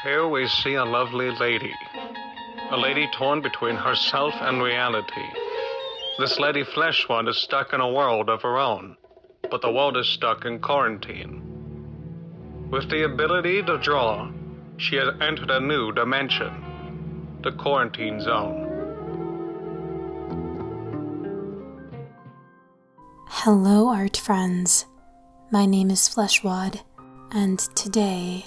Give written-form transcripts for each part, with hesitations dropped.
Here we see a lovely lady. A lady torn between herself and reality. This lady Fleshwad is stuck in a world of her own, but the world is stuck in quarantine. With the ability to draw, she has entered a new dimension, the quarantine zone. Hello, art friends. My name is Fleshwad, and today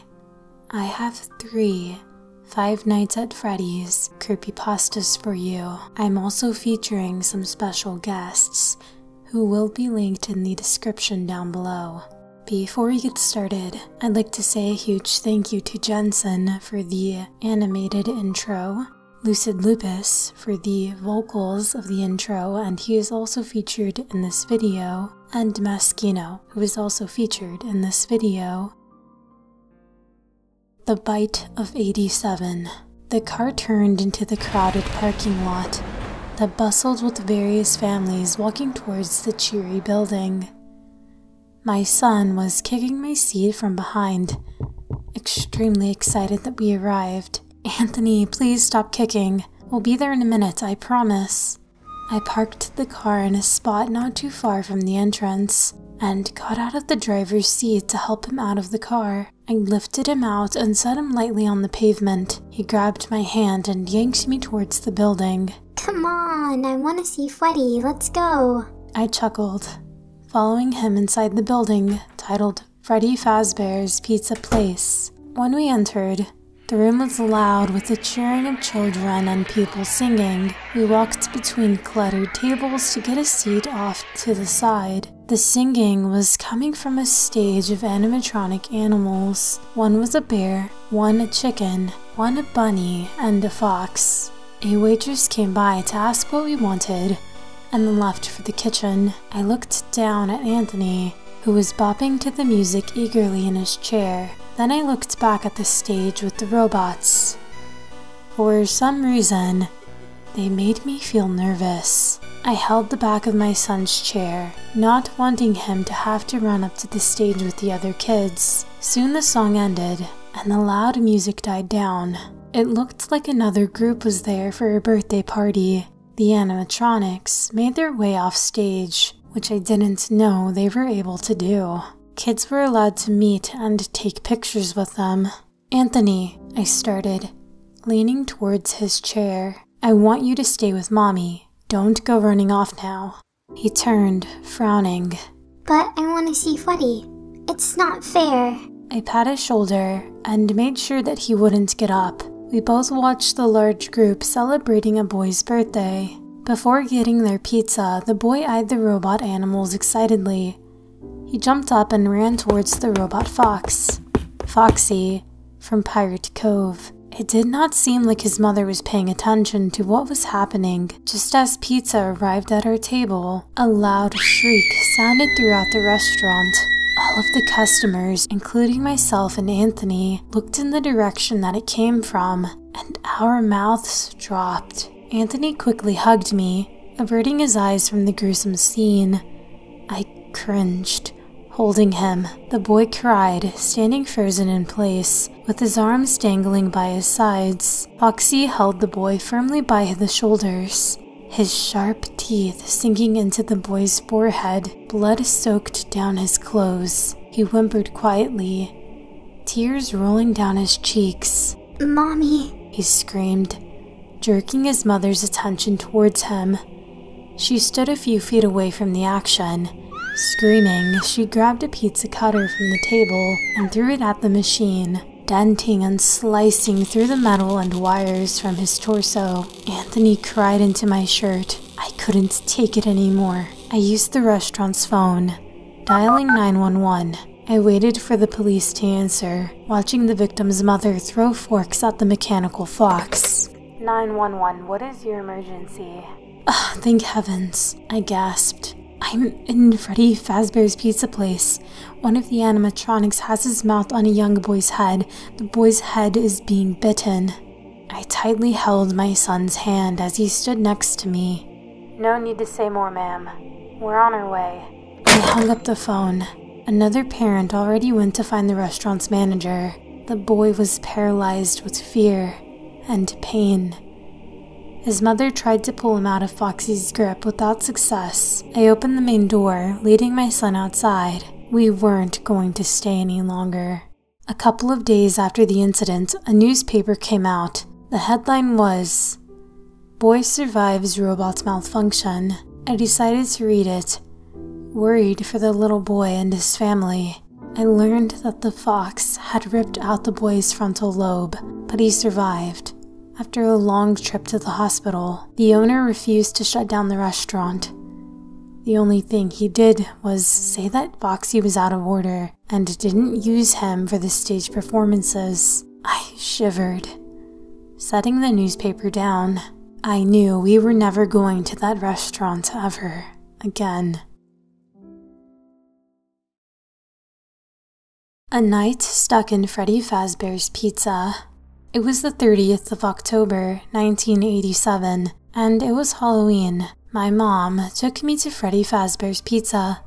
I have 3 Five Nights at Freddy's creepypastas for you. I'm also featuring some special guests who will be linked in the description down below. Before we get started, I'd like to say a huge thank you to Jensen for the animated intro, Lucid Lupus for the vocals of the intro, and he is also featured in this video, and Maskino, who is also featured in this video. The Bite of 87. The car turned into the crowded parking lot that bustled with various families walking towards the cheery building. My son was kicking my seat from behind, extremely excited that we arrived. "Anthony, please stop kicking. We'll be there in a minute, I promise." I parked the car in a spot not too far from the entrance and got out of the driver's seat to help him out of the car. I lifted him out and set him lightly on the pavement. He grabbed my hand and yanked me towards the building. "Come on, I want to see Freddy, let's go." I chuckled, following him inside the building titled Freddy Fazbear's Pizza Place. When we entered, the room was loud with the cheering of children and people singing. We walked between cluttered tables to get a seat off to the side. The singing was coming from a stage of animatronic animals. One was a bear, one a chicken, one a bunny, and a fox. A waitress came by to ask what we wanted, and then left for the kitchen. I looked down at Anthony, who was bopping to the music eagerly in his chair. Then I looked back at the stage with the robots. For some reason, they made me feel nervous. I held the back of my son's chair, not wanting him to have to run up to the stage with the other kids. Soon the song ended, and the loud music died down. It looked like another group was there for a birthday party. The animatronics made their way off stage, which I didn't know they were able to do. Kids were allowed to meet and take pictures with them. "Anthony," I started, leaning towards his chair. "I want you to stay with Mommy. Don't go running off now." He turned, frowning. "But I want to see Freddy. It's not fair." I pat his shoulder and made sure that he wouldn't get up. We both watched the large group celebrating a boy's birthday. Before getting their pizza, the boy eyed the robot animals excitedly. He jumped up and ran towards the robot fox, Foxy, from Pirate Cove. It did not seem like his mother was paying attention to what was happening. Just as pizza arrived at our table, a loud shriek sounded throughout the restaurant. All of the customers, including myself and Anthony, looked in the direction that it came from, and our mouths dropped. Anthony quickly hugged me, averting his eyes from the gruesome scene. I cringed, holding him. The boy cried, standing frozen in place, with his arms dangling by his sides. Foxy held the boy firmly by the shoulders, his sharp teeth sinking into the boy's forehead. Blood soaked down his clothes. He whimpered quietly, tears rolling down his cheeks. "Mommy," he screamed, jerking his mother's attention towards him. She stood a few feet away from the action. Screaming, she grabbed a pizza cutter from the table and threw it at the machine, denting and slicing through the metal and wires from his torso. Anthony cried into my shirt. I couldn't take it anymore. I used the restaurant's phone, dialing 911. I waited for the police to answer, watching the victim's mother throw forks at the mechanical fox. 911, what is your emergency? Thank heavens, I gasped. I'm in Freddy Fazbear's Pizza Place. One of the animatronics has his mouth on a young boy's head. The boy's head is being bitten. I tightly held my son's hand as he stood next to me. No need to say more, ma'am. We're on our way. I hung up the phone. Another parent already went to find the restaurant's manager. The boy was paralyzed with fear and pain. His mother tried to pull him out of Foxy's grip without success. I opened the main door, leading my son outside. We weren't going to stay any longer. A couple of days after the incident, a newspaper came out. The headline was, "Boy Survives Robot Malfunction." I decided to read it, worried for the little boy and his family. I learned that the fox had ripped out the boy's frontal lobe, but he survived. After a long trip to the hospital, the owner refused to shut down the restaurant. The only thing he did was say that Foxy was out of order and didn't use him for the stage performances. I shivered. Setting the newspaper down, I knew we were never going to that restaurant ever again. A night stuck in Freddy Fazbear's Pizza. It was the 30th of October, 1987, and it was Halloween. My mom took me to Freddy Fazbear's Pizza,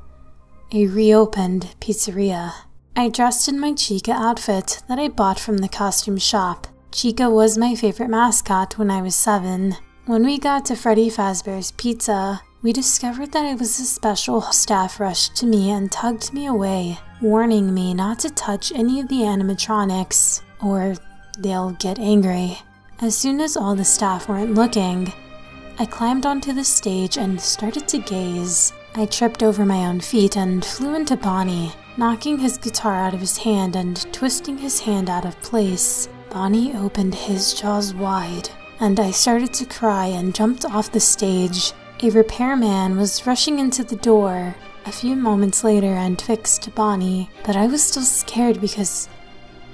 a reopened pizzeria. I dressed in my Chica outfit that I bought from the costume shop. Chica was my favorite mascot when I was 7. When we got to Freddy Fazbear's Pizza, we discovered that it was a special staff rushed to me and tugged me away, warning me not to touch any of the animatronics, or they'll get angry. As soon as all the staff weren't looking, I climbed onto the stage and started to gaze. I tripped over my own feet and flew into Bonnie, knocking his guitar out of his hand and twisting his hand out of place. Bonnie opened his jaws wide, and I started to cry and jumped off the stage. A repairman was rushing into the door a few moments later and fixed Bonnie, but I was still scared because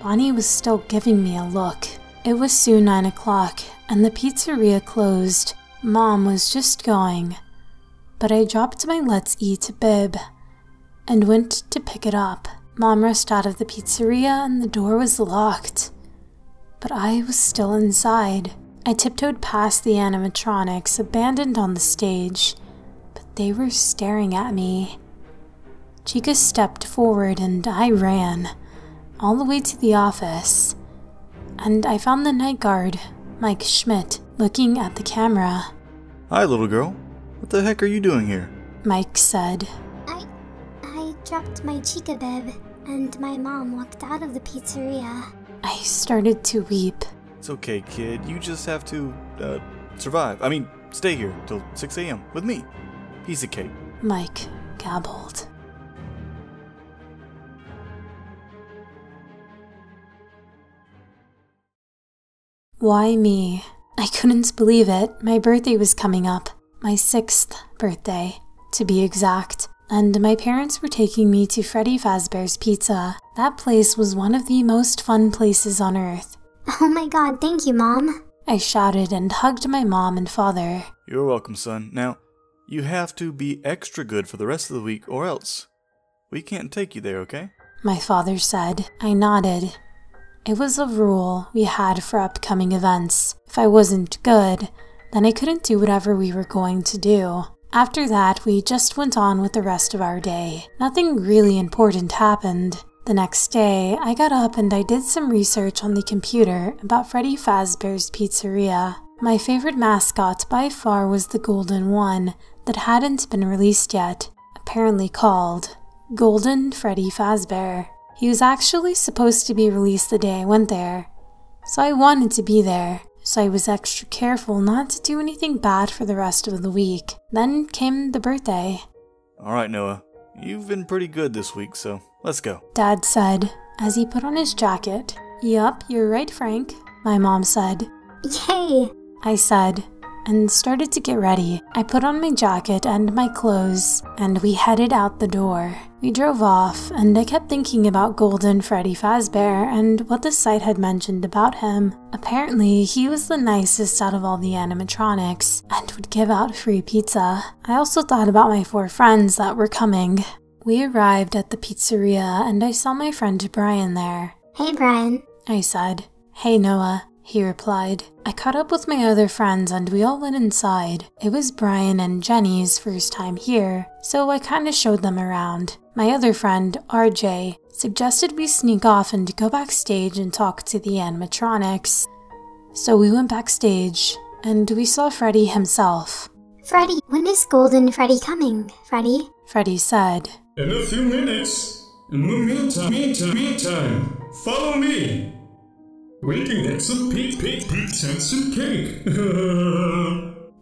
Bonnie was still giving me a look. It was soon 9 o'clock, and the pizzeria closed. Mom was just going, but I dropped my Let's Eat bib and went to pick it up. Mom rushed out of the pizzeria and the door was locked, but I was still inside. I tiptoed past the animatronics abandoned on the stage, but they were staring at me. Chica stepped forward and I ran all the way to the office, and I found the night guard, Mike Schmidt, looking at the camera. "Hi, little girl. What the heck are you doing here?" Mike said. I dropped my Chica bib, and my mom walked out of the pizzeria. I started to weep. "It's okay, kid. You just have to, survive. Stay here till 6 a.m. with me. Piece of cake." Mike gabbled. Why me? I couldn't believe it. My birthday was coming up. My 6th birthday, to be exact. And my parents were taking me to Freddy Fazbear's Pizza. That place was one of the most fun places on earth. Oh my god, thank you, Mom. I shouted and hugged my mom and father. "You're welcome, son. Now, you have to be extra good for the rest of the week or else we can't take you there, okay?" My father said. I nodded. It was a rule we had for upcoming events. If I wasn't good, then I couldn't do whatever we were going to do. After that, we just went on with the rest of our day. Nothing really important happened. The next day, I got up and I did some research on the computer about Freddy Fazbear's Pizzeria. My favorite mascot by far was the golden one that hadn't been released yet, apparently called Golden Freddy Fazbear. He was actually supposed to be released the day I went there, so I wanted to be there, so I was extra careful not to do anything bad for the rest of the week. Then came the birthday. "All right, Noah. You've been pretty good this week, so let's go," Dad said as he put on his jacket. "Yup, you're right, Frank," my mom said. Yay! I said, and started to get ready. I put on my jacket and my clothes, and we headed out the door. We drove off, and I kept thinking about Golden Freddy Fazbear and what the site had mentioned about him. Apparently, he was the nicest out of all the animatronics, and would give out free pizza. I also thought about my 4 friends that were coming. We arrived at the pizzeria, and I saw my friend Brian there. Hey, Brian. I said. "Hey, Noah." he replied. I caught up with my other friends and we all went inside. It was Brian and Jenny's first time here, so I kinda showed them around. My other friend, RJ, suggested we sneak off and go backstage and talk to the animatronics. So we went backstage, and we saw Freddy himself. Freddy, when is Golden Freddy coming, Freddy? Freddy said. In a few minutes. In the meantime, follow me. We can get some pizza and some cake.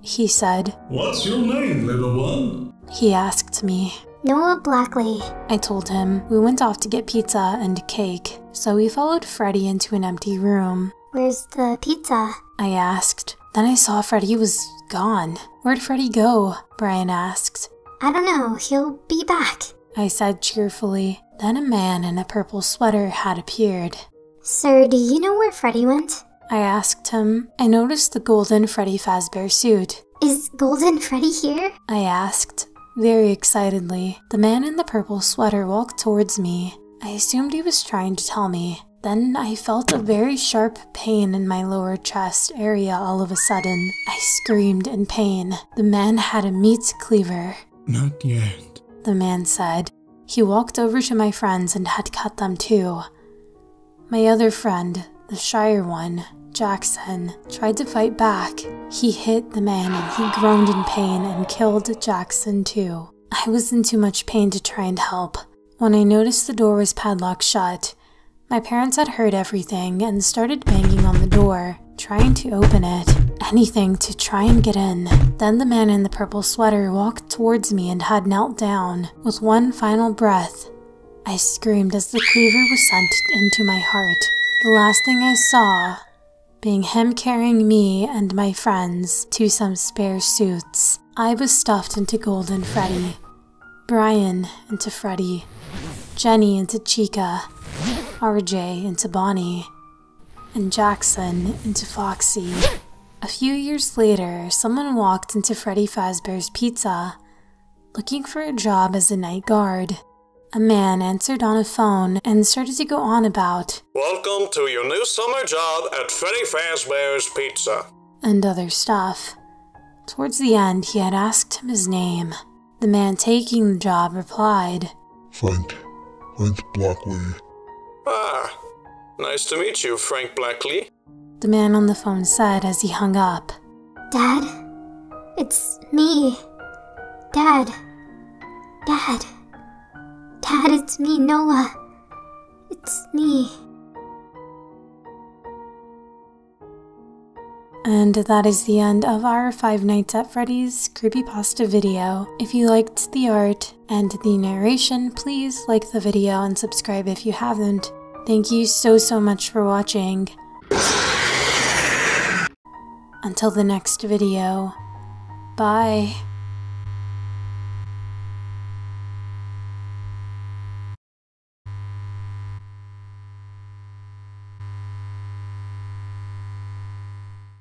He said. What's your name, little one? He asked me. Noah Blackley. I told him. We went off to get pizza and cake, so we followed Freddy into an empty room. Where's the pizza? I asked. Then I saw Freddy was gone. Where'd Freddy go? Brian asked. I don't know, he'll be back, I said cheerfully. Then a man in a purple sweater had appeared. Sir, do you know where Freddy went? I asked him. I noticed the golden Freddy Fazbear suit. Is Golden Freddy here? I asked, very excitedly. The man in the purple sweater walked towards me. I assumed he was trying to tell me. Then I felt a very sharp pain in my lower chest area all of a sudden. I screamed in pain. The man had a meat cleaver. Not yet, the man said. He walked over to my friends and had cut them too. My other friend, the shyer one, Jackson, tried to fight back. He hit the man and he groaned in pain and killed Jackson too. I was in too much pain to try and help. When I noticed the door was padlocked shut, my parents had heard everything and started banging on the door, trying to open it. Anything to try and get in. Then the man in the purple sweater walked towards me and had knelt down. With one final breath, I screamed as the cleaver was sent into my heart. The last thing I saw being him carrying me and my friends to some spare suits. I was stuffed into Golden Freddy, Brian into Freddy, Jenny into Chica, RJ into Bonnie, and Jackson into Foxy. A few years later, someone walked into Freddy Fazbear's Pizza, looking for a job as a night guard. A man answered on a phone and started to go on about, "Welcome to your new summer job at Freddy Fazbear's Pizza," and other stuff. Towards the end, he had asked him his name. The man taking the job replied, Frank Blackley. "Ah, nice to meet you, Frank Blackley," the man on the phone said as he hung up. Dad? It's me. Dad, it's me, Noah. It's me. And that is the end of our Five Nights at Freddy's creepypasta video. If you liked the art and the narration, please like the video and subscribe if you haven't. Thank you so much for watching. Until the next video, bye.